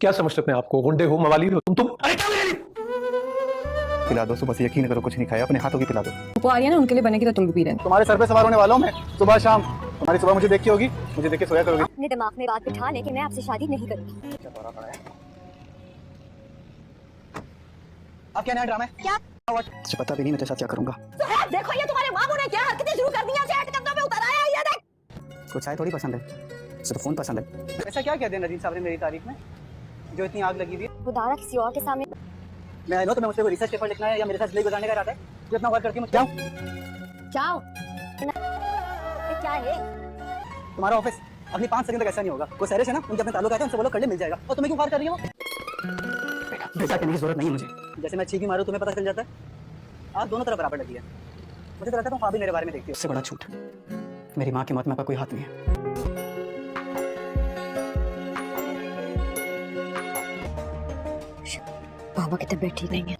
क्या समझते अपने आप को? गुंडे हो, मवाली हो तुम? अरे क्या मेरी? पिला दो, सुबह से यकीन करो कुछ नहीं खाया, अपने हाथों की पिला दो। वो आ रही है ना, उनके लिए बनेगी तो तुम भी पी रहे। तुम्हारे सर पे सवार होने वाला हूं मैं, सुबह शाम। तुम्हारी सुबह मुझे देख के होगी, मुझे देख के सोया करोगी। अपने दिमाग में बात बिठा ले कि मैं आपसे शादी नहीं करूंगी। अब क्या नया ड्रामा है? क्या? तुझे पता भी नहीं मैं तेरे साथ क्या करूंगा। देखो ये तुम्हारे मामू ने क्या हरकतें शुरू कर दी हैं, सेट करने में उतर आया ये देख। को चाय थोड़ी पसंद है, उसे तो फोन पसंद है। ऐसा क्या कह दिया नदीम साहब ने मेरी तारीफ में जो इतनी आग लगी हुई है? वो दारा किसी और के सामने। मैं आई नो तुम्हें मुझसे कोई रिसर्च पेपर लिखना है या मेरे साथ जिंदगी गुजारने का इरादा है, जो इतना वर्क करके मुझे क्या जाओ। ये क्या है? तुम्हारा ऑफिस अगली 5 सेकंड तक ऐसा नहीं होगा। कोई सैरिश है ना, उनके अपने ताल्लुक है, उनसे बोलो कर ले, मिल जाएगा। और तुम्हें क्यों कार कर रही हो? बेटा कहने की जरूरत नहीं है मुझे। जैसे मैं चीखी मारूं तुम्हें पता चल जाता है। आज दोनों तरफ बराबर लगी है। मुझे तो लगता है तुम ख्वाब ही मेरे बारे में देखती हो। उससे बड़ा झूठ मेरी माँ की मौत में आपका कोई हाथ नहीं है। पापा की तबीयत ठीक नहीं है।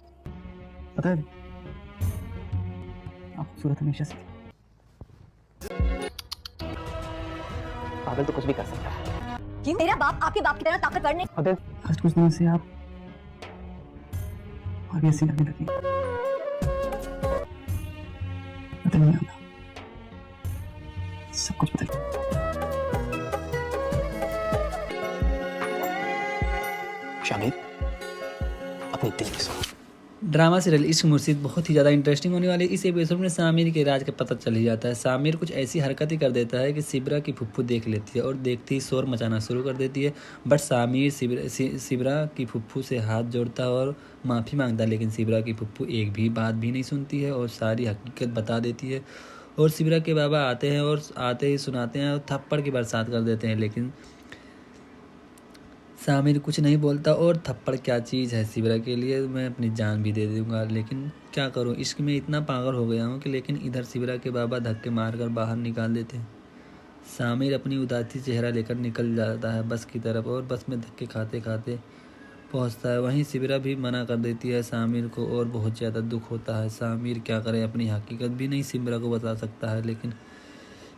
पता है आप खूबसूरत हमेशा से। पागल तो कुछ भी कर सकता है। क्यों? मेरा बाप आपके बाप की तरह ताकतवर नहीं। अगर आज कुछ दिनों से आप आगे ऐसी लगने लगी, बदल नहीं आता, सब कुछ बदल गया। शामिर अपनी दिल की सुनो। ड्रामा सीरियल इश्क मुर्शिद बहुत ही ज़्यादा इंटरेस्टिंग होने वाली है। इस एपिसोड में सामिर के राज का पता चल ही जाता है। सामिर कुछ ऐसी हरकतें कर देता है कि सिबरा की फुफ्फू देख लेती है और देखते ही शोर मचाना शुरू कर देती है। बट सामिर सिबरा की फुफ्फू से हाथ जोड़ता है और माफ़ी मांगता है, लेकिन सिबरा की फुफ्फू एक भी बात भी नहीं सुनती है और सारी हकीकत बता देती है। और सिबरा के बाबा आते हैं और आते ही सुनाते हैं और थप्पड़ की बरसात कर देते हैं, लेकिन सामिर कुछ नहीं बोलता। और थप्पड़ क्या चीज़ है सिबरा के लिए, मैं अपनी जान भी दे दूंगा, लेकिन क्या करूं, इश्क में इतना पागल हो गया हूं कि। लेकिन इधर सिबरा के बाबा धक्के मारकर बाहर निकाल देते हैं। सामिर अपनी उदासी चेहरा लेकर निकल जाता है बस की तरफ और बस में धक्के खाते खाते पहुंचता है। वहीं सिबरा भी मना कर देती है सामिर को और बहुत ज़्यादा दुख होता है। सामिर क्या करे, अपनी हकीकत भी नहीं सिबरा को बता सकता है, लेकिन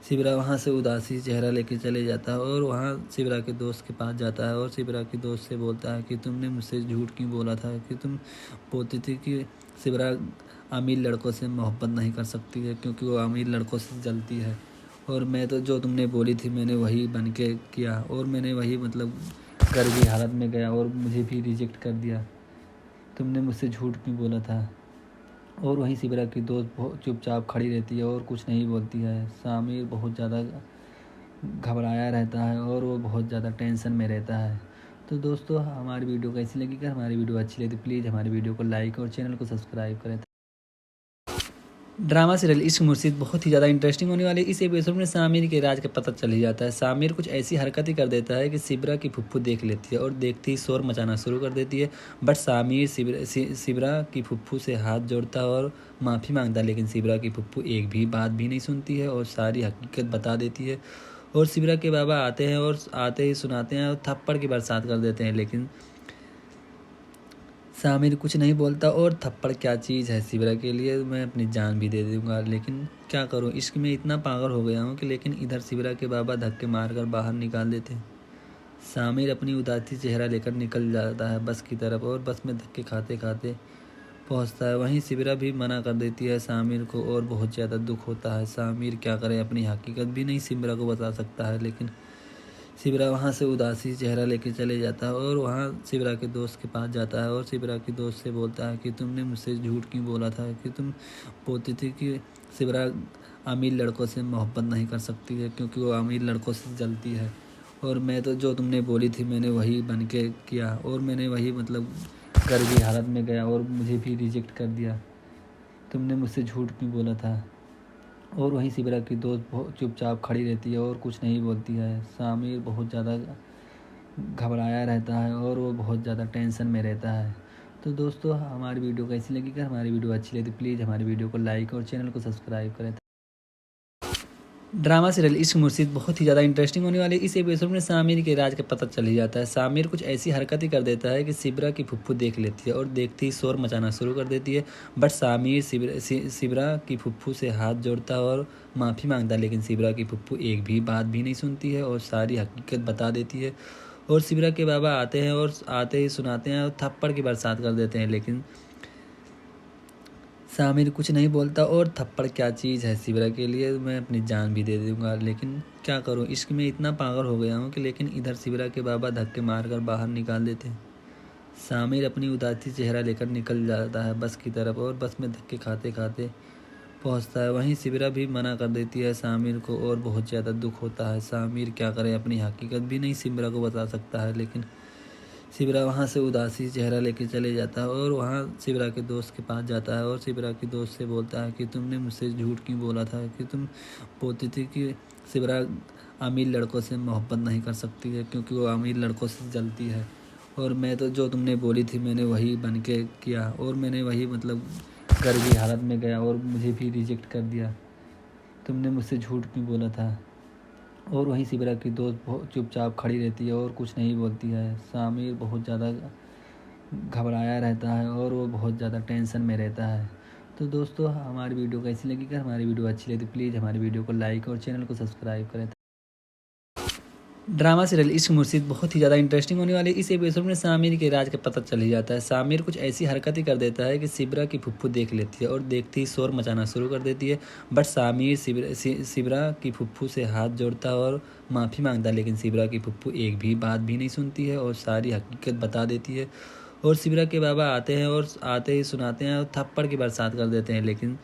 सिबरा वहाँ से उदासी चेहरा लेके चले जाता है और वहाँ सिबरा के दोस्त के पास जाता है और सिबरा के दोस्त से बोलता है कि तुमने मुझसे झूठ क्यों बोला था, कि तुम बोलती थी कि सिबरा अमीर लड़कों से मोहब्बत नहीं कर सकती है क्योंकि वो अमीर लड़कों से जलती है। और मैं तो जो तुमने बोली थी मैंने वही बन के किया और मैंने वही मतलब गरीबी हालत में गया और मुझे भी रिजेक्ट कर दिया। तुमने मुझसे झूठ क्यों बोला था। और वहीं सिबरा की दोस्त बहुत चुपचाप खड़ी रहती है और कुछ नहीं बोलती है। सामिर बहुत ज़्यादा घबराया रहता है और वो बहुत ज़्यादा टेंशन में रहता है। तो दोस्तों हमारी वीडियो कैसी लगी? अगर हमारी वीडियो अच्छी लगी तो प्लीज़ हमारी वीडियो को लाइक और चैनल को सब्सक्राइब करें। ड्रामा सीरियल इश्क मुर्शिद बहुत ही ज़्यादा इंटरेस्टिंग होने वाली है। इस एपिसोड में सामिर के राज का पता चल ही जाता है। सामिर कुछ ऐसी हरकतें कर देता है कि सिबरा की फुफ्फू देख लेती है और देखते ही शोर मचाना शुरू कर देती है। बट सामिर सिबरा की फुफ्फू से हाथ जोड़ता है और माफ़ी मांगता है, लेकिन सिबरा की फुफ्फू एक भी बात भी नहीं सुनती है और सारी हकीकत बता देती है। और सिबरा के बाबा आते हैं और आते ही सुनाते हैं और थप्पड़ की बरसात कर देते हैं, लेकिन सामिर कुछ नहीं बोलता। और थप्पड़ क्या चीज़ है सिबरा के लिए, मैं अपनी जान भी दे दूंगा, लेकिन क्या करूं, इश्क में इतना पागल हो गया हूं कि। लेकिन इधर सिबरा के बाबा धक्के मारकर बाहर निकाल देते हैं। सामिर अपनी उदासी चेहरा लेकर निकल जाता है बस की तरफ और बस में धक्के खाते खाते पहुंचता है। वहीं सिबरा भी मना कर देती है सामिर को और बहुत ज़्यादा दुख होता है। सामिर क्या करे, अपनी हकीकत भी नहीं सिबरा को बता सकता है, लेकिन सिबरा वहाँ से उदासी चेहरा लेके चले जाता है और वहाँ सिबरा के दोस्त के पास जाता है और सिबरा के दोस्त से बोलता है कि तुमने मुझसे झूठ क्यों बोला था, कि तुम बोलती थी कि सिबरा अमीर लड़कों से मोहब्बत नहीं कर सकती है क्योंकि वो अमीर लड़कों से जलती है। और मैं तो जो तुमने बोली थी मैंने वही बन के किया और मैंने वही मतलब गरीबी हालत में गया और मुझे भी रिजेक्ट कर दिया। तुमने मुझसे झूठ क्यों बोला था। और वहीं सिबरा की दोस्त बहुत चुपचाप खड़ी रहती है और कुछ नहीं बोलती है। सामिर बहुत ज़्यादा घबराया रहता है और वो बहुत ज़्यादा टेंशन में रहता है। तो दोस्तों हमारी वीडियो कैसी लगी? अगर हमारी वीडियो अच्छी लगी तो प्लीज़ हमारी वीडियो को लाइक और चैनल को सब्सक्राइब करें। ड्रामा सीरियल इश्क मुर्शिद बहुत ही ज़्यादा इंटरेस्टिंग होने वाली है। इस एपिसोड में सामिर के राज का पता चल ही जाता है। सामिर कुछ ऐसी हरकतें कर देता है कि सिबरा की फुफ्फू देख लेती है और देखते ही शोर मचाना शुरू कर देती है। बट सामिर सिबरा की फुफ्फू से हाथ जोड़ता है और माफ़ी मांगता है, लेकिन सिबरा की फुफ्फू एक भी बात भी नहीं सुनती है और सारी हकीकत बता देती है। और शिवरा के बाबा आते हैं और आते ही सुनाते हैं और थप्पड़ की बरसात कर देते हैं, लेकिन सामिर कुछ नहीं बोलता। और थप्पड़ क्या चीज़ है शिवरा के लिए, मैं अपनी जान भी दे दूंगा, लेकिन क्या करूं, इश्क में इतना पागल हो गया हूं कि लेकिन इधर शिवरा के बाबा धक्के मारकर बाहर निकाल देते हैं। सामिर अपनी उदासी चेहरा लेकर निकल जाता है बस की तरफ और बस में धक्के खाते खाते पहुंचता है। वहीं शिवरा भी मना कर देती है सामिर को और बहुत ज़्यादा दुख होता है। सामिर क्या करे, अपनी हकीकत भी नहीं शिवरा को बता सकता है, लेकिन शिवरा वहाँ से उदासी चेहरा लेके चले जाता है और वहाँ शिवरा के दोस्त के पास जाता है और शिवरा के दोस्त से बोलता है कि तुमने मुझसे झूठ क्यों बोला था कि तुम बोलती थी कि शिवरा अमीर लड़कों से मोहब्बत नहीं कर सकती है क्योंकि वो अमीर लड़कों से जलती है। और मैं तो जो तुमने बोली थी मैंने वही बन के किया और मैंने वही गरीबी हालत में गया और मुझे भी रिजेक्ट कर दिया। तुमने मुझसे झूठ क्यों बोला था। और वहीं शिवरा की दोस्त बहुत चुपचाप खड़ी रहती है और कुछ नहीं बोलती है। सामिर बहुत ज़्यादा घबराया रहता है और वो बहुत ज़्यादा टेंशन में रहता है। तो दोस्तों हमारी वीडियो कैसी लगी, अगर हमारी वीडियो अच्छी लगी तो प्लीज़ हमारी वीडियो को लाइक और चैनल को सब्सक्राइब करें। ड्रामा सीरियल इश्क मुर्शिद बहुत ही ज़्यादा इंटरेस्टिंग होने वाली है। इस एपिसोड में सामिर के राज का पता चल ही जाता है। सामिर कुछ ऐसी हरकतें कर देता है कि शिवरा की फुफ्फू देख लेती है और देखते ही शोर मचाना शुरू कर देती है। बट सामिर शिवरा की फुफ्फू से हाथ जोड़ता है और माफ़ी मांगता है, लेकिन शिवरा की फुफ्फू एक भी बात भी नहीं सुनती है और सारी हकीकत बता देती है। और शिवरा के बाबा आते हैं और आते ही सुनाते हैं और थप्पड़ की बरसात कर देते हैं, लेकिन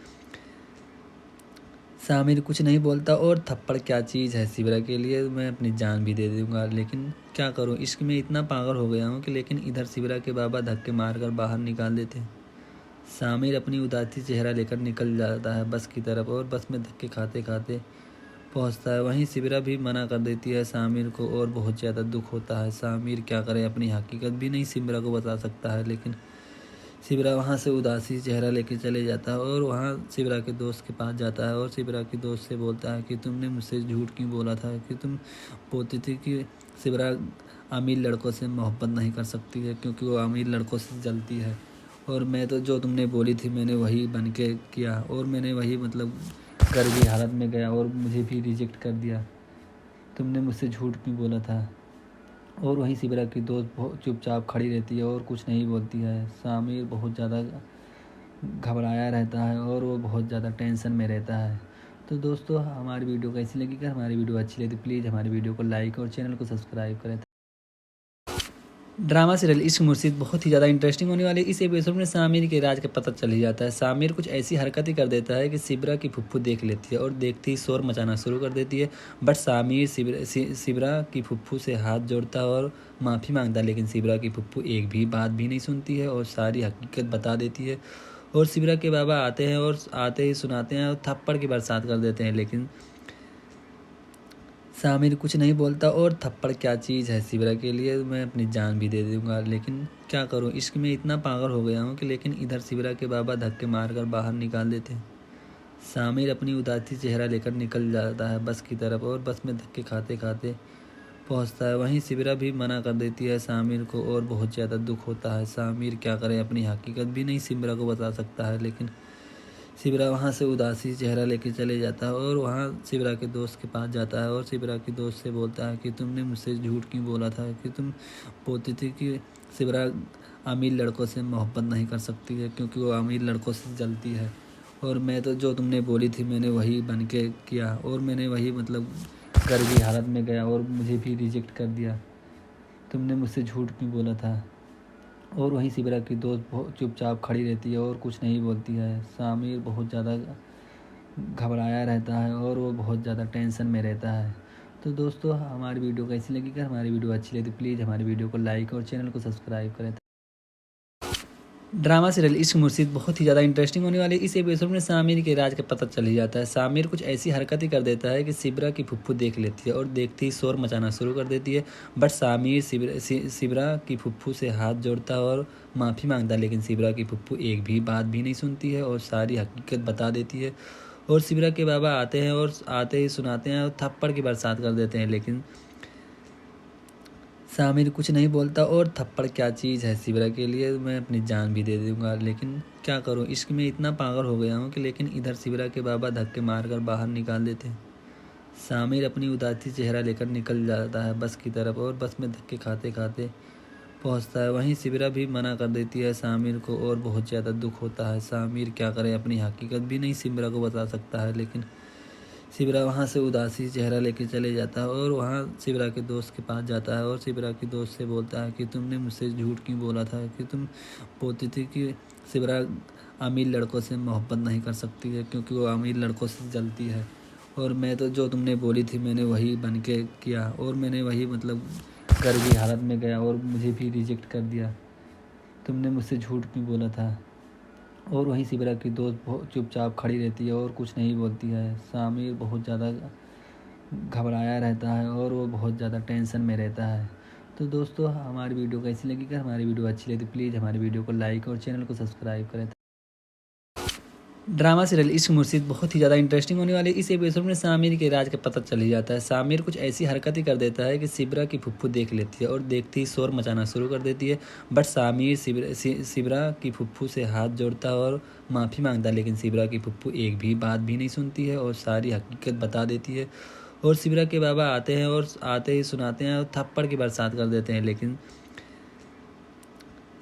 सामिर कुछ नहीं बोलता। और थप्पड़ क्या चीज़ है शिवरा के लिए, मैं अपनी जान भी दे दूंगा, लेकिन क्या करूं, इश्क में इतना पागल हो गया हूं कि लेकिन इधर शिवरा के बाबा धक्के मारकर बाहर निकाल देते हैं। सामिर अपनी उदासी चेहरा लेकर निकल जाता है बस की तरफ और बस में धक्के खाते खाते पहुंचता है। वहीं शिवरा भी मना कर देती है सामिर को और बहुत ज़्यादा दुख होता है। सामिर क्या करे, अपनी हकीकत भी नहीं शिवरा को बता सकता है, लेकिन शिवरा वहाँ से उदासी चेहरा लेके चले जाता है और वहाँ शिवरा के दोस्त के पास जाता है और शिवरा के दोस्त से बोलता है कि तुमने मुझसे झूठ क्यों बोला था कि तुम बोलती थी कि शिवरा अमीर लड़कों से मोहब्बत नहीं कर सकती है क्योंकि वो अमीर लड़कों से जलती है। और मैं तो जो तुमने बोली थी मैंने वही बन के किया और मैंने वही गरीबी हालत में गया और मुझे भी रिजेक्ट कर दिया। तुमने मुझसे झूठ क्यों बोला था। और वहीं शिवरा की दोस्त बहुत चुपचाप खड़ी रहती है और कुछ नहीं बोलती है। सामिर बहुत ज़्यादा घबराया रहता है और वो बहुत ज़्यादा टेंशन में रहता है। तो दोस्तों हमारी वीडियो कैसी लगी, अगर हमारी वीडियो अच्छी लगी तो प्लीज़ हमारी वीडियो को लाइक और चैनल को सब्सक्राइब करें। ड्रामा सीरियल इश्क मुर्शिद बहुत ही ज़्यादा इंटरेस्टिंग होने वाली है। इस एपिसोड में सामिर के राज का पता चल ही जाता है। सामिर कुछ ऐसी हरकतें कर देता है कि शिवरा की फुफ्फू देख लेती है और देखते ही शोर मचाना शुरू कर देती है। बट सामिर शिवरा की फुफ्फू से हाथ जोड़ता है और माफ़ी मांगता है, लेकिन शिवरा की फुफ्फू एक भी बात भी नहीं सुनती है और सारी हकीकत बता देती है। और शिवरा के बाबा आते हैं और आते ही सुनाते हैं और थप्पड़ की बरसात कर देते हैं, लेकिन सामिर कुछ नहीं बोलता। और थप्पड़ क्या चीज़ है शिवरा के लिए, मैं अपनी जान भी दे दूंगा, लेकिन क्या करूं, इश्क में इतना पागल हो गया हूं कि लेकिन इधर शिवरा के बाबा धक्के मारकर बाहर निकाल देते हैं। सामिर अपनी उदासी चेहरा लेकर निकल जाता है बस की तरफ और बस में धक्के खाते खाते पहुंचता है। वहीं शिवरा भी मना कर देती है सामिर को और बहुत ज़्यादा दुख होता है। सामिर क्या करे, अपनी हकीकत भी नहीं शिवरा को बता सकता है, लेकिन शिवरा वहाँ से उदासी चेहरा लेके चले जाता है और वहाँ शिवरा के दोस्त के पास जाता है और शिवरा के दोस्त से बोलता है कि तुमने मुझसे झूठ क्यों बोला था कि तुम बोलती थी कि शिवरा अमीर लड़कों से मोहब्बत नहीं कर सकती है क्योंकि वो अमीर लड़कों से जलती है। और मैं तो जो तुमने बोली थी मैंने वही बन के किया और मैंने वही गरीबी हालत में गया और मुझे भी रिजेक्ट कर दिया। तुमने मुझसे झूठ क्यों बोला था। और वहीं शिवरा की दोस्त बहुत चुपचाप खड़ी रहती है और कुछ नहीं बोलती है। सामिर बहुत ज़्यादा घबराया रहता है और वो बहुत ज़्यादा टेंशन में रहता है। तो दोस्तों हमारी वीडियो कैसी लगी, अगर हमारी वीडियो अच्छी लगी तो प्लीज़ हमारी वीडियो को लाइक और चैनल को सब्सक्राइब करें। ड्रामा सीरियल इश्क मुर्शिद बहुत ही ज़्यादा इंटरेस्टिंग होने वाली है। इस एपिसोड में सामिर के राज का पता चल ही जाता है। सामिर कुछ ऐसी हरकतें कर देता है कि शिवरा की फुफ्फू देख लेती है और देखते ही शोर मचाना शुरू कर देती है। बट सामिर शिवरा की फुफ्फू से हाथ जोड़ता है और माफ़ी मांगता है, लेकिन शिवरा की फुफ्फू एक भी बात भी नहीं सुनती है और सारी हकीकत बता देती है। और शिवरा के बाबा आते हैं और आते ही सुनाते हैं और थप्पड़ की बरसात कर देते हैं, लेकिन सामिर कुछ नहीं बोलता। और थप्पड़ क्या चीज़ है शिवरा के लिए, मैं अपनी जान भी दे दूंगा, लेकिन क्या करूं, इश्क में इतना पागल हो गया हूं कि लेकिन इधर शिवरा के बाबा धक्के मारकर बाहर निकाल देते हैं। सामिर अपनी उदासी चेहरा लेकर निकल जाता है बस की तरफ और बस में धक्के खाते खाते पहुंचता है। वहीं सिबरा भी मना कर देती है सामिर को और बहुत ज़्यादा दुख होता है। सामिर क्या करे, अपनी हकीकत भी नहीं सिमरा को बता सकता है, लेकिन सिबरा वहाँ से उदासी चेहरा लेके चले जाता है और वहाँ सिबरा के दोस्त के पास जाता है और सिबरा के दोस्त से बोलता है कि तुमने मुझसे झूठ क्यों बोला था कि तुम बोलती थी कि सिबरा अमीर लड़कों से मोहब्बत नहीं कर सकती है क्योंकि वो अमीर लड़कों से जलती है। और मैं तो जो तुमने बोली थी मैंने वही बन के किया और मैंने वही घर की हालत में गया और मुझे भी रिजेक्ट कर दिया। तुमने मुझसे झूठ क्यों बोला था। और वहीं सिबरा की दोस्त चुपचाप खड़ी रहती है और कुछ नहीं बोलती है। सामिर बहुत ज़्यादा घबराया रहता है और वो बहुत ज़्यादा टेंशन में रहता है। तो दोस्तों हमारी वीडियो कैसी लगी, अगर हमारी वीडियो अच्छी लगी तो प्लीज़ हमारी वीडियो को लाइक और चैनल को सब्सक्राइब करें। ड्रामा सीरियल इश्क मुर्शिद बहुत ही ज़्यादा इंटरेस्टिंग होने वाली है। इस एपिसोड में सामिर के राज का पता चल ही जाता है। सामिर कुछ ऐसी हरकतें कर देता है कि सिबरा की फुफ्फू देख लेती है और देखते ही शोर मचाना शुरू कर देती है। बट सामिर सिबरा की फुफ्फू से हाथ जोड़ता है और माफ़ी मांगता है, लेकिन सिबरा की फुफ्फू एक भी बात भी नहीं सुनती है और सारी हकीकत बता देती है। और सिबरा के बाबा आते हैं और आते ही सुनाते हैं और थप्पड़ की बरसात कर देते हैं, लेकिन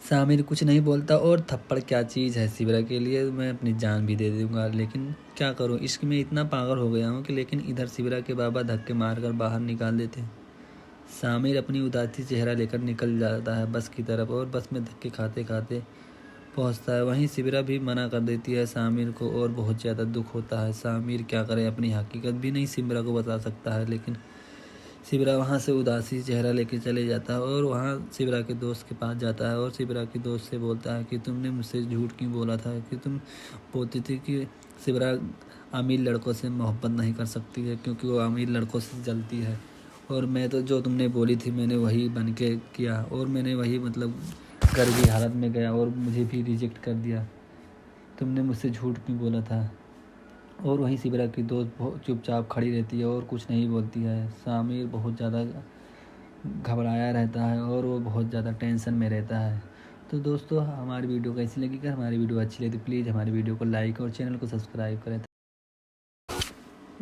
सामिर कुछ नहीं बोलता और थप्पड़ क्या चीज़ है सिबरा के लिए, मैं अपनी जान भी दे दूंगा। लेकिन क्या करूं, इश्क में इतना पागल हो गया हूं कि लेकिन इधर सिबरा के बाबा धक्के मारकर बाहर निकाल देते हैं। सामिर अपनी उदासी चेहरा लेकर निकल जाता है बस की तरफ और बस में धक्के खाते खाते पहुंचता है। वहीं सिबरा भी मना कर देती है सामिर को और बहुत ज़्यादा दुख होता है। सामिर क्या करे, अपनी हकीकत भी नहीं सिबरा को बता सकता है, लेकिन सिबरा वहाँ से उदासी चेहरा लेके चले जाता है और वहाँ सिबरा के दोस्त के पास जाता है और सिबरा के दोस्त से बोलता है कि तुमने मुझसे झूठ क्यों बोला था कि तुम बोलती थी कि सिबरा अमीर लड़कों से मोहब्बत नहीं कर सकती है क्योंकि वो अमीर लड़कों से जलती है। और मैं तो जो तुमने बोली थी मैंने वही बन के किया और मैंने वही घर की हालत में गया और मुझे भी रिजेक्ट कर दिया। तुमने मुझसे झूठ क्यों बोला था। और वहीं सिबरा की दोस्त चुपचाप खड़ी रहती है और कुछ नहीं बोलती है। सामिर बहुत ज़्यादा घबराया रहता है और वो बहुत ज़्यादा टेंशन में रहता है। तो दोस्तों हमारी वीडियो कैसी लगी, अगर हमारी वीडियो अच्छी लगी तो प्लीज़ हमारी वीडियो को लाइक और चैनल को सब्सक्राइब करें।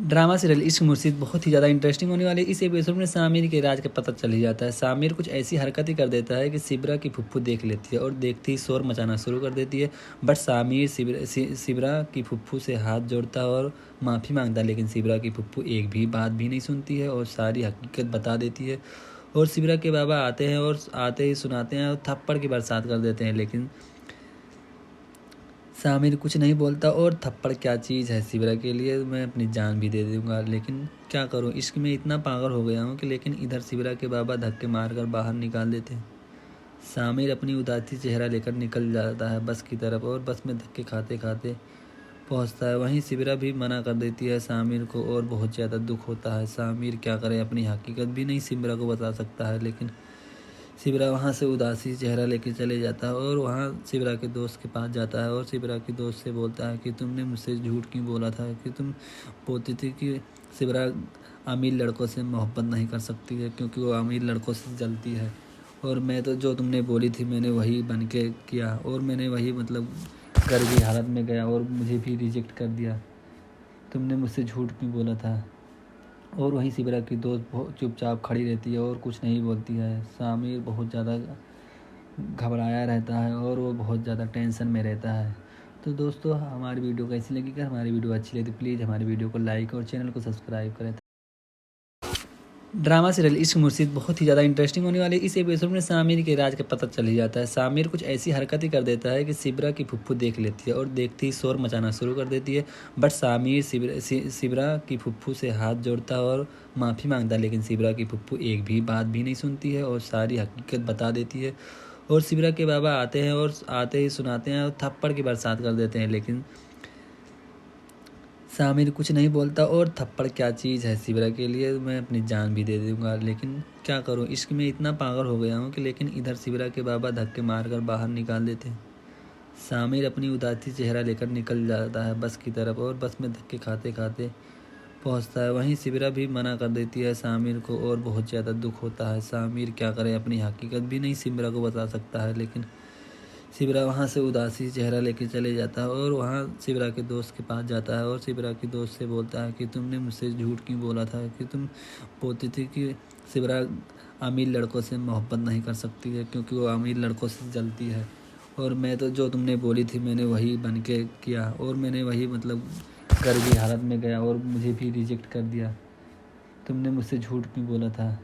ड्रामा सीरियल इश्क मुर्शिद बहुत ही ज़्यादा इंटरेस्टिंग होने वाली है। इस एपिसोड में सामिर के राज का पता चल ही जाता है। सामिर कुछ ऐसी हरकतें कर देता है कि सिबरा की फुफ्फू देख लेती है और देखते ही शोर मचाना शुरू कर देती है। बट सामिर सिबरा की फुफ्फू से हाथ जोड़ता है और माफ़ी मांगता है, लेकिन सिबरा की फुफ्फू एक भी बात भी नहीं सुनती है और सारी हकीकत बता देती है। और सिबरा के बाबा आते हैं और आते ही सुनाते हैं और थप्पड़ की बरसात कर देते हैं, लेकिन सामिर कुछ नहीं बोलता और थप्पड़ क्या चीज़ है सिबरा के लिए, मैं अपनी जान भी दे दूंगा। लेकिन क्या करूं, इश्क में इतना पागल हो गया हूं कि लेकिन इधर सिबरा के बाबा धक्के मारकर बाहर निकाल देते हैं। सामिर अपनी उदासी चेहरा लेकर निकल जाता है बस की तरफ और बस में धक्के खाते खाते पहुंचता है। वहीं सिबरा भी मना कर देती है सामिर को और बहुत ज़्यादा दुख होता है। सामिर क्या करे, अपनी हकीकत भी नहीं सिबरा को बता सकता है, लेकिन सिबरा वहाँ से उदासी चेहरा लेके चले जाता है और वहाँ सिबरा के दोस्त के पास जाता है और सिबरा के दोस्त से बोलता है कि तुमने मुझसे झूठ क्यों बोला था कि तुम बोलती थी कि सिबरा अमीर लड़कों से मोहब्बत नहीं कर सकती है क्योंकि वो अमीर लड़कों से जलती है। और मैं तो जो तुमने बोली थी मैंने वही बन के किया और मैंने वही घर की हालत में गया और मुझे भी रिजेक्ट कर दिया। तुमने मुझसे झूठ क्यों बोला था। और वहीं सिबरा की दोस्त चुपचाप खड़ी रहती है और कुछ नहीं बोलती है। सामिर बहुत ज़्यादा घबराया रहता है और वो बहुत ज़्यादा टेंशन में रहता है। तो दोस्तों हमारी वीडियो कैसी लगी, अगर हमारी वीडियो अच्छी लगी तो प्लीज़ हमारी वीडियो को लाइक और चैनल को सब्सक्राइब करें। ड्रामा सीरियल इश्क मुर्शिद बहुत ही ज़्यादा इंटरेस्टिंग होने वाली है। इस एपिसोड में सामिर के राज का पता चल ही जाता है। सामिर कुछ ऐसी हरकतें कर देता है कि सिबरा की फुफ्फू देख लेती है और देखते ही शोर मचाना शुरू कर देती है। बट सामिर सिबरा की फुफ्फू से हाथ जोड़ता है और माफ़ी मांगता है, लेकिन सिबरा की फुफ्फू एक भी बात भी नहीं सुनती है और सारी हकीकत बता देती है। और सिबरा के बाबा आते हैं और आते ही सुनाते हैं और थप्पड़ की बरसात कर देते हैं, लेकिन सामिर कुछ नहीं बोलता और थप्पड़ क्या चीज़ है सिबरा के लिए, मैं अपनी जान भी दे दूंगा। लेकिन क्या करूं, इश्क में इतना पागल हो गया हूं कि लेकिन इधर सिबरा के बाबा धक्के मारकर बाहर निकाल देते हैं। सामिर अपनी उदासी चेहरा लेकर निकल जाता है बस की तरफ और बस में धक्के खाते खाते पहुंचता है। वहीं सिबरा भी मना कर देती है सामिर को और बहुत ज़्यादा दुख होता है। सामिर क्या करे, अपनी हकीकत भी नहीं सिबरा को बता सकता है, लेकिन सिबरा वहाँ से उदासी चेहरा लेके चले जाता है और वहाँ सिबरा के दोस्त के पास जाता है और सिबरा के दोस्त से बोलता है कि तुमने मुझसे झूठ क्यों बोला था कि तुम बोलती थी कि सिबरा अमीर लड़कों से मोहब्बत नहीं कर सकती है क्योंकि वो अमीर लड़कों से जलती है। और मैं तो जो तुमने बोली थी मैंने वही बन के किया और मैंने वही मतलब गरीबी हालत में गया और मुझे भी रिजेक्ट कर दिया। तुमने मुझसे झूठ क्यों बोला था।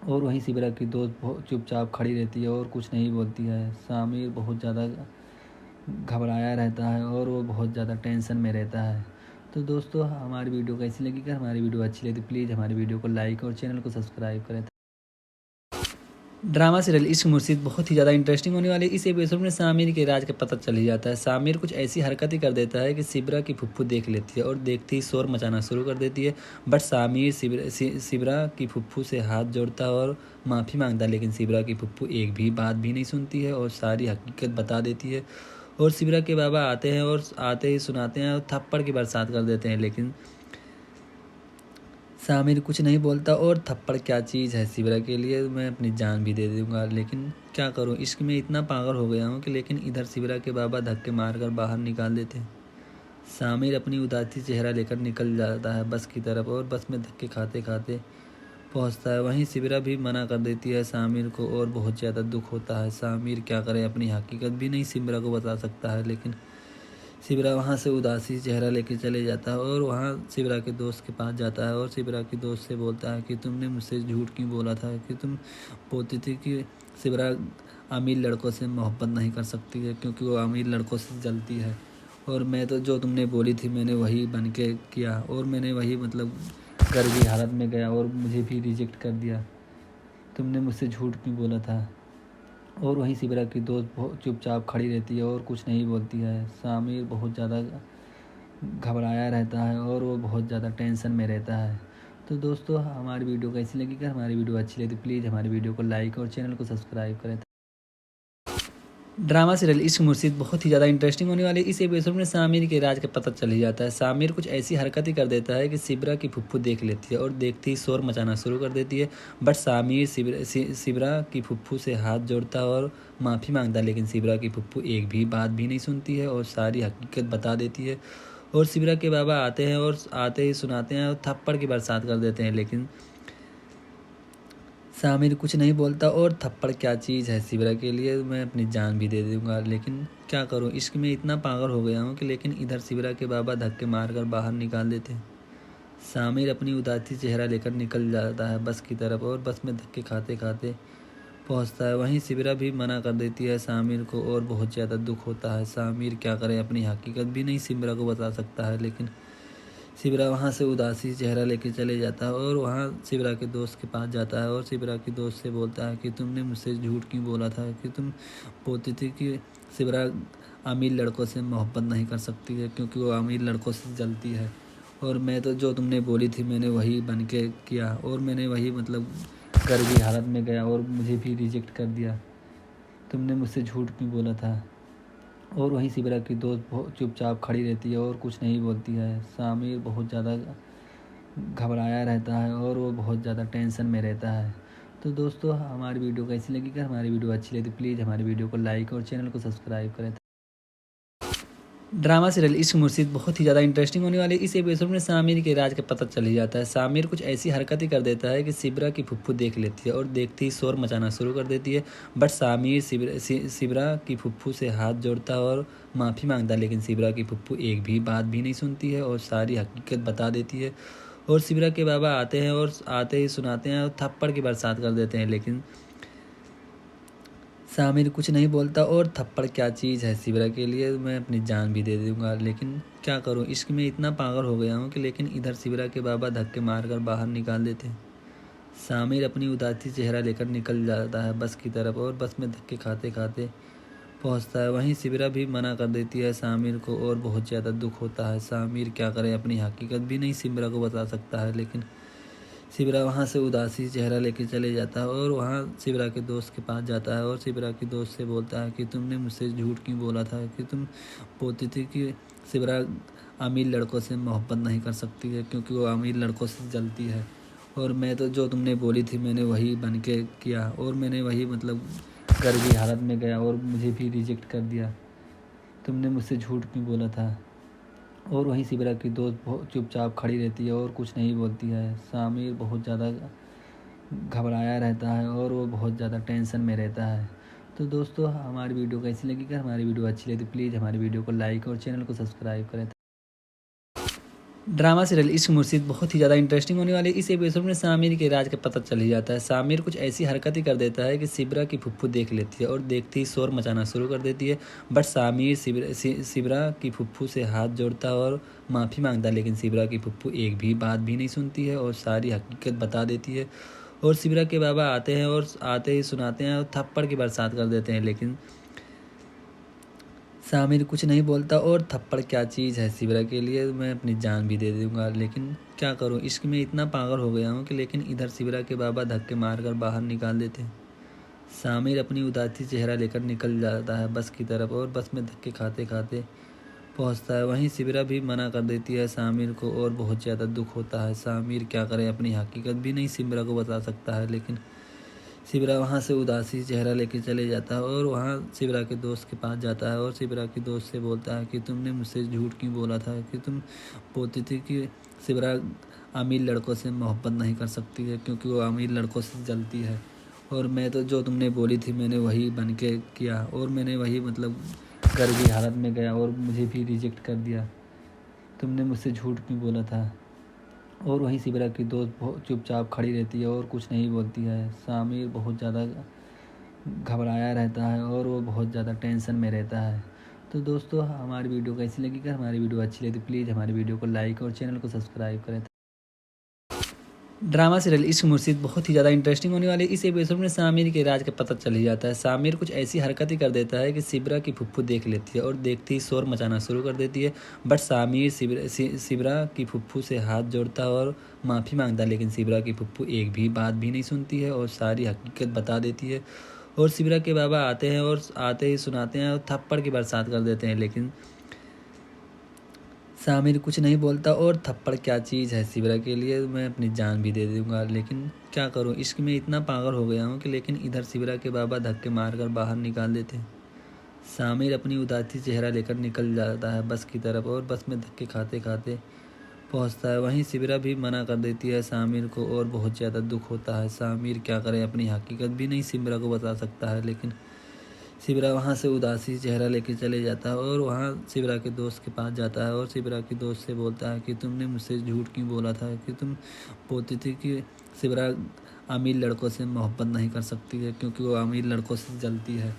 और वहीं सिबरा की दोस्त बहुत चुपचाप खड़ी रहती है और कुछ नहीं बोलती है। सामिर बहुत ज़्यादा घबराया रहता है और वो बहुत ज़्यादा टेंशन में रहता है। तो दोस्तों हमारी वीडियो कैसी लगी, अगर हमारी वीडियो अच्छी लगी तो प्लीज़ हमारी वीडियो को लाइक और चैनल को सब्सक्राइब करें। ड्रामा सीरियल इश्क मुर्शिद बहुत ही ज़्यादा इंटरेस्टिंग होने वाली है। इस एपिसोड में सामिर के राज का पता चल ही जाता है। सामिर कुछ ऐसी हरकतें कर देता है कि सिबरा की फुफ्फू देख लेती है और देखते ही शोर मचाना शुरू कर देती है। बट सामिर सिबरा की फुफ्फू से हाथ जोड़ता है और माफ़ी मांगता है, लेकिन सिबरा की फुफ्फू एक भी बात भी नहीं सुनती है और सारी हकीकत बता देती है। और सिबरा के बाबा आते हैं और आते ही सुनाते हैं और थप्पड़ की बरसात कर देते हैं, लेकिन सामिर कुछ नहीं बोलता। और थप्पड़ क्या चीज़ है सिबरा के लिए, मैं अपनी जान भी दे दूंगा, लेकिन क्या करूं, इश्क में इतना पागल हो गया हूं कि लेकिन इधर सिबरा के बाबा धक्के मारकर बाहर निकाल देते हैं। सामिर अपनी उदासी चेहरा लेकर निकल जाता है बस की तरफ और बस में धक्के खाते खाते पहुंचता है। वहीं सिबरा भी मना कर देती है सामिर को और बहुत ज़्यादा दुख होता है। सामिर क्या करे, अपनी हकीकत भी नहीं सिबरा को बता सकता है, लेकिन सिबरा वहाँ से उदासी चेहरा लेके चले जाता है और वहाँ सिबरा के दोस्त के पास जाता है और सिबरा के दोस्त से बोलता है कि तुमने मुझसे झूठ क्यों बोला था कि तुम बोलती थी कि सिबरा अमीर लड़कों से मोहब्बत नहीं कर सकती है क्योंकि वो अमीर लड़कों से जलती है। और मैं तो जो तुमने बोली थी मैंने वही बन के किया और मैंने वही मतलब गरीबी हालत में गया और मुझे भी रिजेक्ट कर दिया। तुमने मुझसे झूठ क्यों बोला था। और वहीं सिबरा की दोस्त बहुत चुपचाप खड़ी रहती है और कुछ नहीं बोलती है। सामिर बहुत ज़्यादा घबराया रहता है और वो बहुत ज़्यादा टेंशन में रहता है। तो दोस्तों हमारी वीडियो कैसी लगी, अगर हमारी वीडियो अच्छी लगी तो प्लीज़ हमारी वीडियो को लाइक और चैनल को सब्सक्राइब करें। ड्रामा सीरियल इश्क मुर्शिद बहुत ही ज़्यादा इंटरेस्टिंग होने वाली है। इस एपिसोड में सामिर के राज का पता चल ही जाता है। सामिर कुछ ऐसी हरकतें कर देता है कि सिबरा की फुफ्फू देख लेती है और देखते ही शोर मचाना शुरू कर देती है। बट सामिर सिबरा की फुफ्फू से हाथ जोड़ता है और माफ़ी मांगता है, लेकिन सिबरा की फुफ्फू एक भी बात भी नहीं सुनती है और सारी हकीकत बता देती है। और सिबरा के बाबा आते हैं और आते ही सुनाते हैं और थप्पड़ की बरसात कर देते हैं, लेकिन सामिर कुछ नहीं बोलता। और थप्पड़ क्या चीज़ है सिबरा के लिए, मैं अपनी जान भी दे दूंगा, लेकिन क्या करूं, इश्क में इतना पागल हो गया हूं कि लेकिन इधर सिबरा के बाबा धक्के मारकर बाहर निकाल देते हैं। सामिर अपनी उदासी चेहरा लेकर निकल जाता है बस की तरफ और बस में धक्के खाते खाते पहुंचता है। वहीं सिबरा भी मना कर देती है सामिर को और बहुत ज़्यादा दुख होता है। सामिर क्या करे, अपनी हकीकत भी नहीं सिबरा को बता सकता है, लेकिन सिबरा वहाँ से उदासी चेहरा लेके चले जाता है और वहाँ सिबरा के दोस्त के पास जाता है और सिबरा के दोस्त से बोलता है कि तुमने मुझसे झूठ क्यों बोला था कि तुम बोलती थी कि सिबरा अमीर लड़कों से मोहब्बत नहीं कर सकती है क्योंकि वो अमीर लड़कों से जलती है। और मैं तो जो तुमने बोली थी मैंने वही बन के किया और मैंने वही मतलब गरीबी हालत में गया और मुझे भी रिजेक्ट कर दिया। तुमने मुझसे झूठ क्यों बोला था। और वहीं सिबरा की दोस्त बहुत चुपचाप खड़ी रहती है और कुछ नहीं बोलती है। सामिर बहुत ज़्यादा घबराया रहता है और वो बहुत ज़्यादा टेंशन में रहता है। तो दोस्तों हमारी वीडियो कैसी लगी, अगर हमारी वीडियो अच्छी लगी तो प्लीज़ हमारी वीडियो को लाइक और चैनल को सब्सक्राइब करें। ड्रामा सीरियल इश्क मुर्शिद बहुत ही ज़्यादा इंटरेस्टिंग होने वाली है। इस एपिसोड में सामिर के राज का पता चल ही जाता है। सामिर कुछ ऐसी हरकतें कर देता है कि सिबरा की फुफ्फू देख लेती है और देखते ही शोर मचाना शुरू कर देती है। बट सामिर सिबरा की फुफ्फू से हाथ जोड़ता है और माफ़ी मांगता है, लेकिन सिबरा की फुफ्फू एक भी बात भी नहीं सुनती है और सारी हकीकत बता देती है। और सिबरा के बाबा आते हैं और आते ही सुनाते हैं और थप्पड़ की बरसात कर देते हैं, लेकिन सामिर कुछ नहीं बोलता। और थप्पड़ क्या चीज़ है सिबरा के लिए, मैं अपनी जान भी दे दूंगा, लेकिन क्या करूं, इश्क में इतना पागल हो गया हूं कि लेकिन इधर सिबरा के बाबा धक्के मारकर बाहर निकाल देते हैं। सामिर अपनी उदासी चेहरा लेकर निकल जाता है बस की तरफ और बस में धक्के खाते खाते पहुंचता है। वहीं सिबरा भी मना कर देती है सामिर को और बहुत ज़्यादा दुख होता है। सामिर क्या करे, अपनी हकीकत भी नहीं सिबरा को बता सकता है, लेकिन सिबरा वहाँ से उदासी चेहरा लेके चले जाता है और वहाँ सिबरा के दोस्त के पास जाता है और सिबरा के दोस्त से बोलता है कि तुमने मुझसे झूठ क्यों बोला था कि तुम बोलती थी कि सिबरा अमीर लड़कों से मोहब्बत नहीं कर सकती है क्योंकि वो अमीर लड़कों से जलती है। और मैं तो जो तुमने बोली थी मैंने वही बन के किया और मैंने वही मतलब घर की हालत में गया और मुझे भी रिजेक्ट कर दिया। तुमने मुझसे झूठ क्यों बोला था। और वहीं सिबरा की दोस्त बहुत चुपचाप खड़ी रहती है और कुछ नहीं बोलती है। सामिर बहुत ज़्यादा घबराया रहता है और वो बहुत ज़्यादा टेंशन में रहता है। तो दोस्तों हमारी वीडियो कैसी लगी, अगर हमारी वीडियो अच्छी लगी तो प्लीज़ हमारी वीडियो को लाइक और चैनल को सब्सक्राइब करें। ड्रामा सीरियल इश्क मुर्शिद बहुत ही ज़्यादा इंटरेस्टिंग होने वाली है। इस एपिसोड में सामिर के राज का पता चल ही जाता है। सामिर कुछ ऐसी हरकत ही कर देता है कि सिबरा की फुफ्फू देख लेती है और देखते ही शोर मचाना शुरू कर देती है। बट सामिर सिबरा की फुफ्फू से हाथ जोड़ता है और माफ़ी मांगता है, लेकिन सिबरा की फुफ्फू एक भी बात भी नहीं सुनती है और सारी हकीकत बता देती है। और सिबरा के बाबा आते हैं और आते ही सुनाते हैं और थप्पड़ की बरसात कर देते हैं, लेकिन सामिर कुछ नहीं बोलता। और थप्पड़ क्या चीज़ है सिबरा के लिए, मैं अपनी जान भी दे दूंगा, लेकिन क्या करूं, इश्क में इतना पागल हो गया हूं कि लेकिन इधर सिबरा के बाबा धक्के मारकर बाहर निकाल देते हैं। सामिर अपनी उदासी चेहरा लेकर निकल जाता है बस की तरफ और बस में धक्के खाते खाते पहुंचता है। वहीं सिबरा भी मना कर देती है सामिर को और बहुत ज़्यादा दुख होता है। सामिर क्या करे, अपनी हकीकत भी नहीं सिबरा को बता सकता है, लेकिन सिबरा वहाँ से उदासी चेहरा लेके चले जाता है और वहाँ सिबरा के दोस्त के पास जाता है और सिबरा के दोस्त से बोलता है कि तुमने मुझसे झूठ क्यों बोला था कि तुम बोलती थी कि सिबरा अमीर लड़कों से मोहब्बत नहीं कर सकती है क्योंकि वो अमीर लड़कों से जलती है। और मैं तो जो तुमने बोली थी मैंने वही बन के किया और मैंने वही मतलब घर की हालत में गया और मुझे भी रिजेक्ट कर दिया। तुमने मुझसे झूठ क्यों बोला था। और वहीं सिबरा की दोस्त बहुत चुपचाप खड़ी रहती है और कुछ नहीं बोलती है। सामिर बहुत ज़्यादा घबराया रहता है और वो बहुत ज़्यादा टेंशन में रहता है। तो दोस्तों हमारी वीडियो कैसी लगी, अगर हमारी वीडियो अच्छी लगी तो प्लीज़ हमारी वीडियो को लाइक और चैनल को सब्सक्राइब करें। ड्रामा सीरियल इश्क मुर्शिद बहुत ही ज़्यादा इंटरेस्टिंग होने वाली है। इस एपिसोड में सामिर के राज का पता चल ही जाता है। सामिर कुछ ऐसी हरकत ही कर देता है कि सिबरा की फुफ्फू देख लेती है और देखते ही शोर मचाना शुरू कर देती है। बट सामिर सिबरा की फुफ्फू से हाथ जोड़ता है और माफ़ी मांगता है, लेकिन सिबरा की फुफ्फू एक भी बात भी नहीं सुनती है और सारी हकीकत बता देती है। और सिबरा के बाबा आते हैं और आते ही सुनाते हैं और थप्पड़ की बरसात कर देते हैं, लेकिन सामिर कुछ नहीं बोलता। और थप्पड़ क्या चीज़ है सिबरा के लिए, मैं अपनी जान भी दे दूंगा, लेकिन क्या करूं, इश्क में इतना पागल हो गया हूं कि लेकिन इधर सिबरा के बाबा धक्के मारकर बाहर निकाल देते हैं। सामिर अपनी उदासी चेहरा लेकर निकल जाता है बस की तरफ और बस में धक्के खाते खाते पहुंचता है। वहीं सिबरा भी मना कर देती है सामिर को और बहुत ज़्यादा दुख होता है। सामिर क्या करे, अपनी हकीकत भी नहीं सिबरा को बता सकता है, लेकिन सिबरा वहाँ से उदासी चेहरा लेके चले जाता है और वहाँ सिबरा के दोस्त के पास जाता है और सिबरा के दोस्त से बोलता है कि तुमने मुझसे झूठ क्यों बोला था कि तुम बोलती थी कि सिबरा अमीर लड़कों से मोहब्बत नहीं कर सकती है क्योंकि वो अमीर लड़कों से जलती है।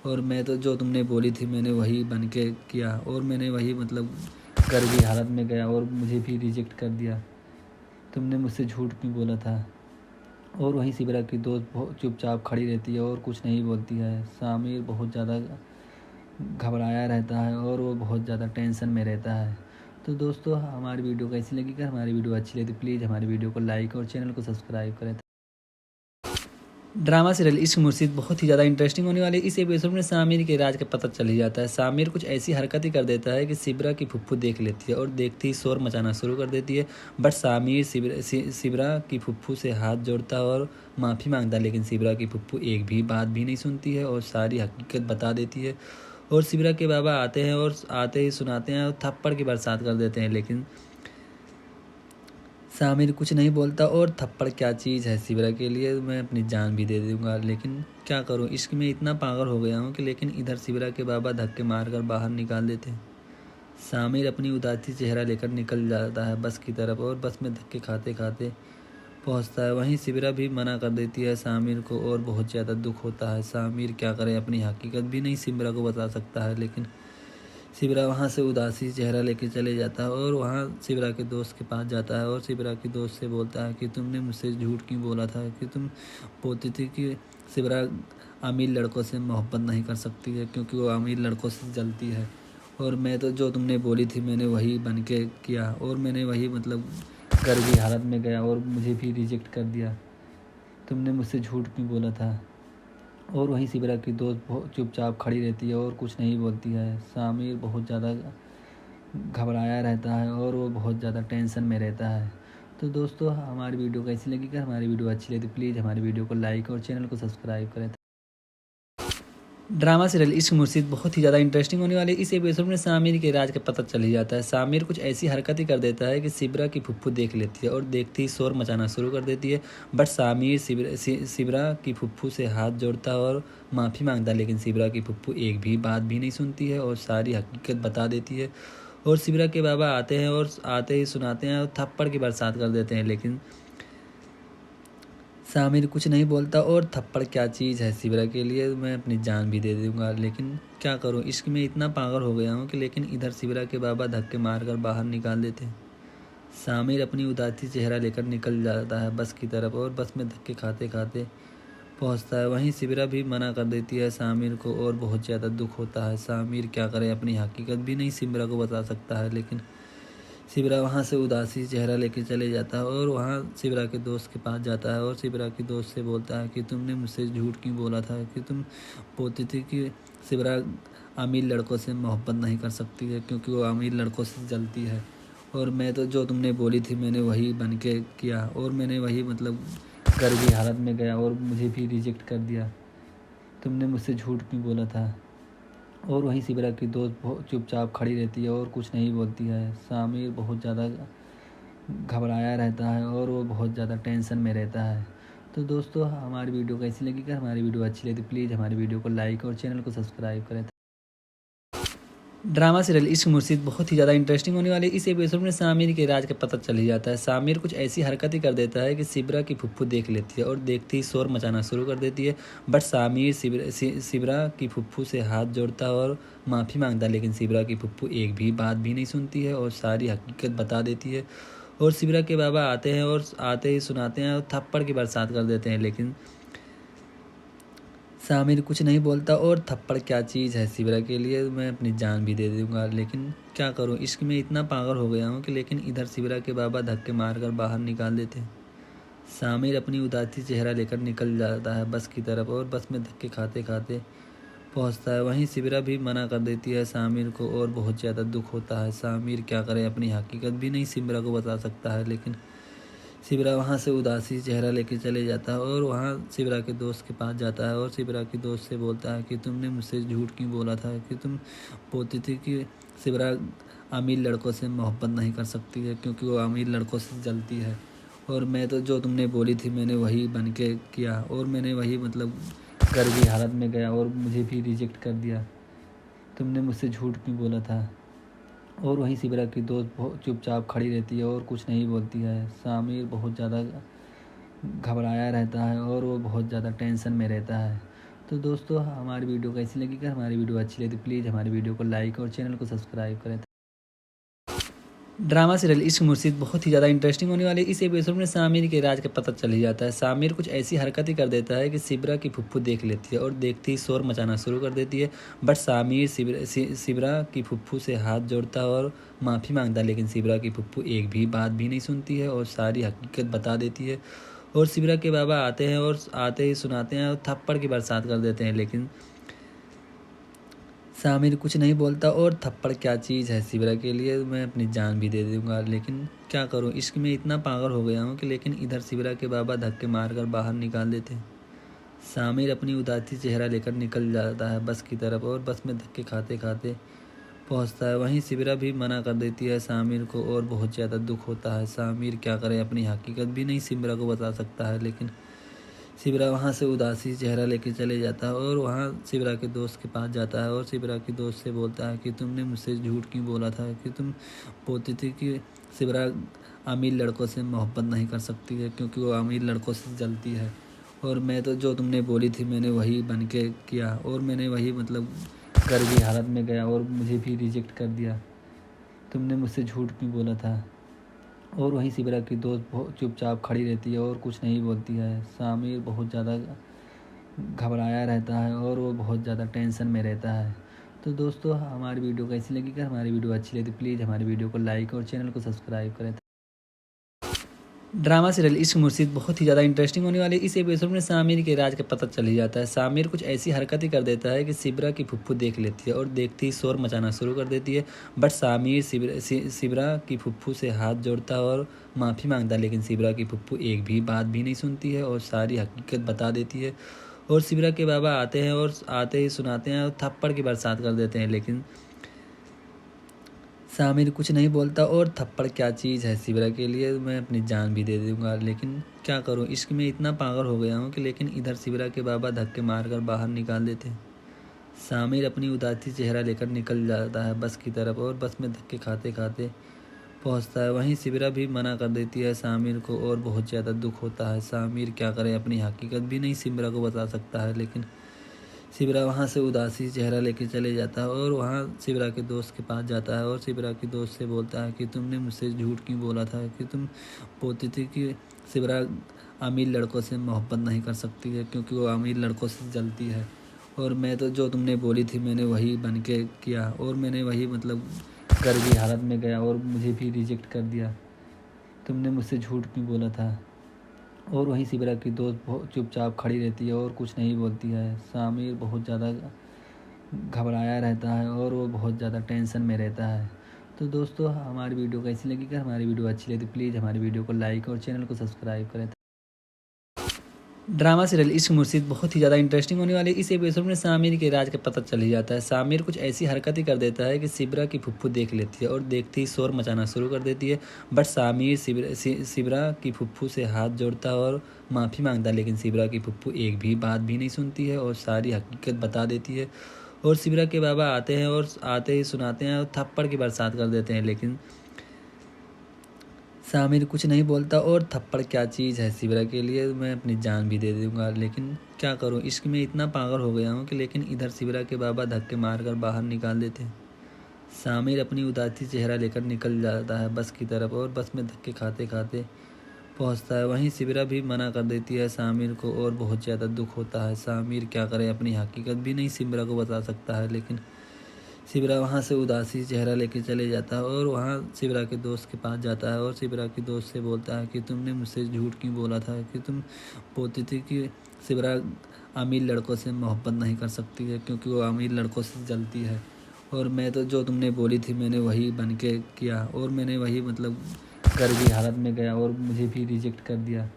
और मैं तो जो तुमने बोली थी मैंने वही बन के किया और मैंने वही मतलब घर की हालत में गया और मुझे भी रिजेक्ट कर दिया। तुमने मुझसे झूठ क्यों बोला था। और वहीं सिबरा की दोस्त बहुत चुपचाप खड़ी रहती है और कुछ नहीं बोलती है। सामिर बहुत ज़्यादा घबराया रहता है और वो बहुत ज़्यादा टेंशन में रहता है। तो दोस्तों हमारी वीडियो कैसी लगी, अगर हमारी वीडियो अच्छी लगी तो प्लीज़ हमारी वीडियो को लाइक और चैनल को सब्सक्राइब करें। ड्रामा सीरियल इश्क मुर्शिद बहुत ही ज़्यादा इंटरेस्टिंग होने वाली है। इस एपिसोड में सामिर के राज का पता चल ही जाता है। सामिर कुछ ऐसी हरकत ही कर देता है कि सिबरा की फुफ्फू देख लेती है और देखते ही शोर मचाना शुरू कर देती है। बट सामिर सिबरा की फुफ्फू से हाथ जोड़ता है और माफ़ी मांगता है, लेकिन सिबरा की फुफ्फू एक भी बात भी नहीं सुनती है और सारी हकीकत बता देती है। और सिबरा के बाबा आते हैं और आते ही सुनाते हैं और थप्पड़ की बरसात कर देते हैं, लेकिन सामिर कुछ नहीं बोलता। और थप्पड़ क्या चीज़ है सिबरा के लिए, मैं अपनी जान भी दे दूंगा, लेकिन क्या करूं, इश्क में इतना पागल हो गया हूं कि लेकिन इधर सिबरा के बाबा धक्के मारकर बाहर निकाल देते हैं। सामिर अपनी उदासी चेहरा लेकर निकल जाता है बस की तरफ और बस में धक्के खाते खाते पहुंचता है। वहीं सिबरा भी मना कर देती है सामिर को और बहुत ज़्यादा दुख होता है। सामिर क्या करे, अपनी हकीकत भी नहीं सिबरा को बता सकता है, लेकिन सिबरा वहाँ से उदासी चेहरा लेके चले जाता है और वहाँ सिबरा के दोस्त के पास जाता है और सिबरा के दोस्त से बोलता है कि तुमने मुझसे झूठ क्यों बोला था कि तुम बोलती थी कि सिबरा अमीर लड़कों से मोहब्बत नहीं कर सकती है क्योंकि वो अमीर लड़कों से जलती है। और मैं तो जो तुमने बोली थी मैंने वही बन के किया और मैंने वही मतलब घर की हालत में गया और मुझे भी रिजेक्ट कर दिया। तुमने मुझसे झूठ क्यों बोला था। और वहीं सिबरा की दोस्त बहुत चुपचाप खड़ी रहती है और कुछ नहीं बोलती है। सामिर बहुत ज़्यादा घबराया रहता है और वो बहुत ज़्यादा टेंशन में रहता है। तो दोस्तों हमारी वीडियो कैसी लगी, अगर हमारी वीडियो अच्छी लगी तो प्लीज़ हमारी वीडियो को लाइक और चैनल को सब्सक्राइब करें। ड्रामा सीरियल इश्क मुर्शिद बहुत ही ज़्यादा इंटरेस्टिंग होने वाली है। इस एपिसोड में सामिर के राज का पता चल ही जाता है। सामिर कुछ ऐसी हरकतें कर देता है कि सिबरा की फुफ्फू देख लेती है और देखते ही शोर मचाना शुरू कर देती है। बट सामिर सिबरा की फुफ्फू से हाथ जोड़ता है और माफ़ी मांगता है, लेकिन सिबरा की फुफ्फू एक भी बात भी नहीं सुनती है और सारी हकीकत बता देती है। और सिबरा के बाबा आते हैं और आते ही सुनाते हैं और थप्पड़ की बरसात कर देते हैं, लेकिन सामिर कुछ नहीं बोलता। और थप्पड़ क्या चीज़ है सिबरा के लिए, मैं अपनी जान भी दे दूंगा, लेकिन क्या करूं, इश्क में इतना पागल हो गया हूं कि लेकिन इधर सिबरा के बाबा धक्के मारकर बाहर निकाल देते हैं। सामिर अपनी उदासी चेहरा लेकर निकल जाता है बस की तरफ और बस में धक्के खाते खाते पहुंचता है। वहीं सिबरा भी मना कर देती है सामिर को और बहुत ज़्यादा दुख होता है। सामिर क्या करे, अपनी हकीकत भी नहीं सिबरा को बता सकता है, लेकिन सिबरा वहाँ से उदासी चेहरा लेके चले जाता है और वहाँ सिबरा के दोस्त के पास जाता है और सिबरा के दोस्त से बोलता है कि तुमने मुझसे झूठ क्यों बोला था कि तुम बोलती थी कि सिबरा अमीर लड़कों से मोहब्बत नहीं कर सकती है क्योंकि वो अमीर लड़कों से जलती है। और मैं तो जो तुमने बोली थी मैंने वही बन के किया और मैंने वही गरीबी हालत में गया और मुझे भी रिजेक्ट कर दिया। तुमने मुझसे झूठ क्यों बोला था। और वहीं सिबरा की दोस्त बहुत चुपचाप खड़ी रहती है और कुछ नहीं बोलती है। सामिर बहुत ज़्यादा घबराया रहता है और वो बहुत ज़्यादा टेंशन में रहता है। तो दोस्तों हमारी वीडियो कैसी लगी, अगर हमारी वीडियो अच्छी लगी तो प्लीज़ हमारी वीडियो को लाइक और चैनल को सब्सक्राइब करें। ड्रामा सीरियल इश्क मुर्शिद बहुत ही ज़्यादा इंटरेस्टिंग होने वाली है। इस एपिसोड में सामिर के राज का पता चल ही जाता है। सामिर कुछ ऐसी हरकतें कर देता है कि सिबरा की फुफ्फू देख लेती है और देखते ही शोर मचाना शुरू कर देती है। बट सामिर सिबरा की फुफ्फू से हाथ जोड़ता है और माफ़ी मांगता है, लेकिन सिबरा की फुफ्फू एक भी बात भी नहीं सुनती है और सारी हकीकत बता देती है। और सिबरा के बाबा आते हैं और आते ही सुनाते हैं और थप्पड़ की बरसात कर देते हैं, लेकिन सामिर कुछ नहीं बोलता। और थप्पड़ क्या चीज़ है सिबरा के लिए, मैं अपनी जान भी दे दूंगा, लेकिन क्या करूं, इश्क में इतना पागल हो गया हूं कि लेकिन इधर सिबरा के बाबा धक्के मारकर बाहर निकाल देते हैं। सामिर अपनी उदासी चेहरा लेकर निकल जाता है बस की तरफ और बस में धक्के खाते खाते पहुंचता है। वहीं सिबरा भी मना कर देती है सामिर को और बहुत ज़्यादा दुख होता है। सामिर क्या करे, अपनी हकीकत भी नहीं सिबरा को बता सकता है, लेकिन सिबरा वहाँ से उदासी चेहरा लेके चले जाता है और वहाँ सिबरा के दोस्त के पास जाता है और सिबरा के दोस्त से बोलता है कि तुमने मुझसे झूठ क्यों बोला था कि तुम बोलती थी कि सिबरा अमीर लड़कों से मोहब्बत नहीं कर सकती है क्योंकि वो अमीर लड़कों से जलती है। और मैं तो जो तुमने बोली थी मैंने वही बन के किया और मैंने वही गरीबी हालत में गया और मुझे भी रिजेक्ट कर दिया। तुमने मुझसे झूठ क्यों बोला था। और वहीं सिबरा की दोस्त बहुत चुपचाप खड़ी रहती है और कुछ नहीं बोलती है। सामिर बहुत ज़्यादा घबराया रहता है और वो बहुत ज़्यादा टेंशन में रहता है। तो दोस्तों हमारी वीडियो कैसी लगी, अगर हमारी वीडियो अच्छी लगी तो प्लीज़ हमारी वीडियो को लाइक और चैनल को सब्सक्राइब करें। ड्रामा सीरियल इश्क मुर्शिद बहुत ही ज़्यादा इंटरेस्टिंग होने वाली है। इस एपिसोड में सामिर के राज का पता चल ही जाता है। सामिर कुछ ऐसी हरकतें कर देता है कि सिबरा की फुफ्फू देख लेती है और देखते ही शोर मचाना शुरू कर देती है। बट सामिर सिबरा की फुफ्फू से हाथ जोड़ता है और माफ़ी मांगता है, लेकिन सिबरा की फुफ्फू एक भी बात भी नहीं सुनती है और सारी हकीकत बता देती है। और सिबरा के बाबा आते हैं और आते ही सुनाते हैं और थप्पड़ की बरसात कर देते हैं, लेकिन सामिर कुछ नहीं बोलता। और थप्पड़ क्या चीज़ है सिबरा के लिए, मैं अपनी जान भी दे दूंगा, लेकिन क्या करूं, इश्क में इतना पागल हो गया हूं कि लेकिन इधर सिबरा के बाबा धक्के मारकर बाहर निकाल देते हैं। सामिर अपनी उदासी चेहरा लेकर निकल जाता है बस की तरफ और बस में धक्के खाते खाते पहुंचता है। वहीं सिबरा भी मना कर देती है सामिर को और बहुत ज़्यादा दुख होता है। सामिर क्या करे, अपनी हकीकत भी नहीं सिबरा को बता सकता है, लेकिन सिबरा वहाँ से उदासी चेहरा लेके चले जाता है और वहाँ सिबरा के दोस्त के पास जाता है और सिबरा के दोस्त से बोलता है कि तुमने मुझसे झूठ क्यों बोला था कि तुम बोलती थी कि सिबरा अमीर लड़कों से मोहब्बत नहीं कर सकती है क्योंकि वो अमीर लड़कों से जलती है। और मैं तो जो तुमने बोली थी मैंने वही बन के किया और मैंने वही गरीबी हालत में गया और मुझे भी रिजेक्ट कर दिया। तुमने मुझसे झूठ क्यों बोला था। और वहीं सिबरा की दोस्त बहुत चुपचाप खड़ी रहती है और कुछ नहीं बोलती है। सामिर बहुत ज़्यादा घबराया रहता है और वो बहुत ज़्यादा टेंशन में रहता है। तो दोस्तों हमारी वीडियो कैसी लगी, अगर हमारी वीडियो अच्छी लगी तो प्लीज़ हमारी वीडियो को लाइक और चैनल को सब्सक्राइब करें। ड्रामा सीरियल इश्क मुर्शिद बहुत ही ज़्यादा इंटरेस्टिंग होने वाली है। इस एपिसोड में सामिर के राज का पता चल ही जाता है। सामिर कुछ ऐसी हरकतें कर देता है कि सिबरा की फुफ्फू देख लेती है और देखते ही शोर मचाना शुरू कर देती है। बट सामिर सिबरा की फुफ्फू से हाथ जोड़ता है और माफ़ी मांगता है, लेकिन सिबरा की फुफ्फू एक भी बात भी नहीं सुनती है और सारी हकीकत बता देती है। और सिबरा के बाबा आते हैं और आते ही सुनाते हैं और थप्पड़ की बरसात कर देते हैं, लेकिन सामिर कुछ नहीं बोलता। और थप्पड़ क्या चीज़ है सिबरा के लिए, मैं अपनी जान भी दे दूंगा, लेकिन क्या करूं, इश्क में इतना पागल हो गया हूं कि लेकिन इधर सिबरा के बाबा धक्के मारकर बाहर निकाल देते हैं। सामिर अपनी उदासी चेहरा लेकर निकल जाता है बस की तरफ और बस में धक्के खाते खाते पहुंचता है। वहीं सिबरा भी मना कर देती है सामिर को और बहुत ज़्यादा दुख होता है। सामिर क्या करे, अपनी हकीकत भी नहीं सिबरा को बता सकता है, लेकिन सिबरा वहाँ से उदासी चेहरा लेके चले जाता है और वहाँ सिबरा के दोस्त के पास जाता है और सिबरा के दोस्त से बोलता है कि तुमने मुझसे झूठ क्यों बोला था कि तुम बोलती थी कि सिबरा अमीर लड़कों से मोहब्बत नहीं कर सकती है क्योंकि वो अमीर लड़कों से जलती है। और मैं तो जो तुमने बोली थी मैंने वही बन के किया और मैंने वही गरीबी हालत में गया और मुझे भी रिजेक्ट कर दिया। तुमने मुझसे झूठ क्यों बोला था। और वहीं सिबरा की दोस्त बहुत चुपचाप खड़ी रहती है और कुछ नहीं बोलती है। सामिर बहुत ज़्यादा घबराया रहता है और वो बहुत ज़्यादा टेंशन में रहता है। तो दोस्तों हमारी वीडियो कैसी लगी, अगर हमारी वीडियो अच्छी लगी तो प्लीज़ हमारी वीडियो को लाइक और चैनल को सब्सक्राइब करें। ड्रामा सीरियल इश्क मुर्शिद बहुत ही ज़्यादा इंटरेस्टिंग होने वाली है। इस एपिसोड में सामिर के राज का पता चल ही जाता है। सामिर कुछ ऐसी हरकत ही कर देता है कि सिबरा की फुफ्फू देख लेती है और देखते ही शोर मचाना शुरू कर देती है। बट सामिर सिबरा की फुफ्फू से हाथ जोड़ता है और माफ़ी मांगता है, लेकिन सिबरा की फुफ्फू एक भी बात भी नहीं सुनती है और सारी हकीकत बता देती है। और सिबरा के बाबा आते हैं और आते ही सुनाते हैं और थप्पड़ की बरसात कर देते हैं, लेकिन सामिर कुछ नहीं बोलता। और थप्पड़ क्या चीज़ है सिबरा के लिए, मैं अपनी जान भी दे दूंगा, लेकिन क्या करूं, इश्क में इतना पागल हो गया हूं कि लेकिन इधर सिबरा के बाबा धक्के मारकर बाहर निकाल देते हैं। सामिर अपनी उदासी चेहरा लेकर निकल जाता है बस की तरफ और बस में धक्के खाते खाते पहुंचता है। वहीं सिबरा भी मना कर देती है सामिर को और बहुत ज़्यादा दुख होता है। सामिर क्या करे, अपनी हकीकत भी नहीं सिबरा को बता सकता है, लेकिन सिबरा वहाँ से उदासी चेहरा लेके चले जाता है और वहाँ सिबरा के दोस्त के पास जाता है और सिबरा के दोस्त से बोलता है कि तुमने मुझसे झूठ क्यों बोला था कि तुम बोलती थी कि सिबरा अमीर लड़कों से मोहब्बत नहीं कर सकती है क्योंकि वो अमीर लड़कों से जलती है। और मैं तो जो तुमने बोली थी मैंने वही बन के किया और मैंने वही गरीबी हालत में गया और मुझे भी रिजेक्ट कर दिया।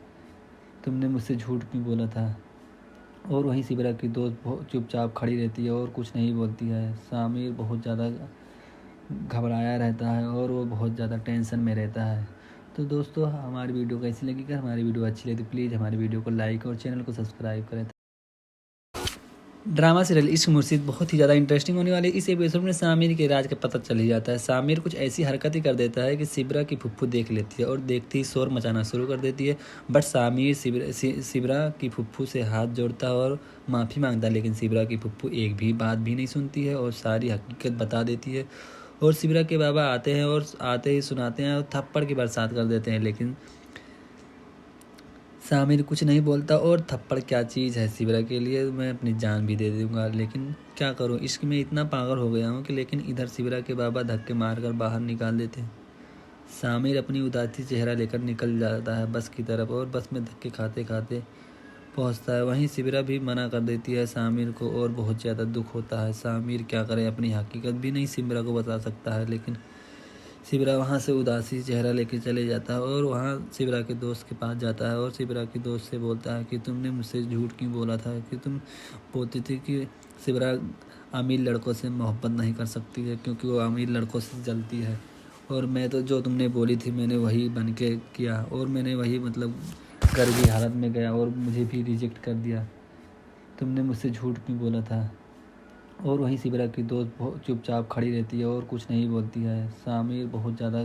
तुमने मुझसे झूठ क्यों बोला था। और वहीं सिबरा की दोस्त बहुत चुपचाप खड़ी रहती है और कुछ नहीं बोलती है। सामिर बहुत ज़्यादा घबराया रहता है और वो बहुत ज़्यादा टेंशन में रहता है। तो दोस्तों हमारी वीडियो कैसी लगी, अगर हमारी वीडियो अच्छी लगी तो प्लीज़ हमारी वीडियो को लाइक और चैनल को सब्सक्राइब करें। ड्रामा सीरियल इश्क मुर्शिद बहुत ही ज़्यादा इंटरेस्टिंग होने वाली है। इस एपिसोड में सामिर के राज का पता चल ही जाता है। सामिर कुछ ऐसी हरकत ही कर देता है कि सिबरा की फुफ्फू देख लेती है और देखते ही शोर मचाना शुरू कर देती है। बट सामिर सिबरा की फुफ्फू से हाथ जोड़ता है और माफ़ी मांगता है, लेकिन सिबरा की फुफ्फू एक भी बात भी नहीं सुनती है और सारी हकीकत बता देती है। और सिबरा के बाबा आते हैं और आते ही सुनाते हैं और थप्पड़ की बरसात कर देते हैं, लेकिन सामिर कुछ नहीं बोलता। और थप्पड़ क्या चीज़ है सिबरा के लिए, मैं अपनी जान भी दे दूंगा, लेकिन क्या करूं, इश्क में इतना पागल हो गया हूं कि लेकिन इधर सिबरा के बाबा धक्के मारकर बाहर निकाल देते हैं। सामिर अपनी उदासी चेहरा लेकर निकल जाता है बस की तरफ और बस में धक्के खाते खाते पहुंचता है। वहीं सिबरा भी मना कर देती है सामिर को और बहुत ज़्यादा दुख होता है। सामिर क्या करे, अपनी हकीकत भी नहीं सिबरा को बता सकता है, लेकिन सिबरा वहाँ से उदासी चेहरा लेके चले जाता है और वहाँ सिबरा के दोस्त के पास जाता है और सिबरा के दोस्त से बोलता है कि तुमने मुझसे झूठ क्यों बोला था कि तुम बोलती थी कि सिबरा अमीर लड़कों से मोहब्बत नहीं कर सकती है क्योंकि वो अमीर लड़कों से जलती है। और मैं तो जो तुमने बोली थी मैंने वही बन के किया और मैंने वही गरीबी हालत में गया और मुझे भी रिजेक्ट कर दिया। तुमने मुझसे झूठ क्यों बोला था। और वहीं सिबरा की दोस्त बहुत चुपचाप खड़ी रहती है और कुछ नहीं बोलती है। सामिर बहुत ज़्यादा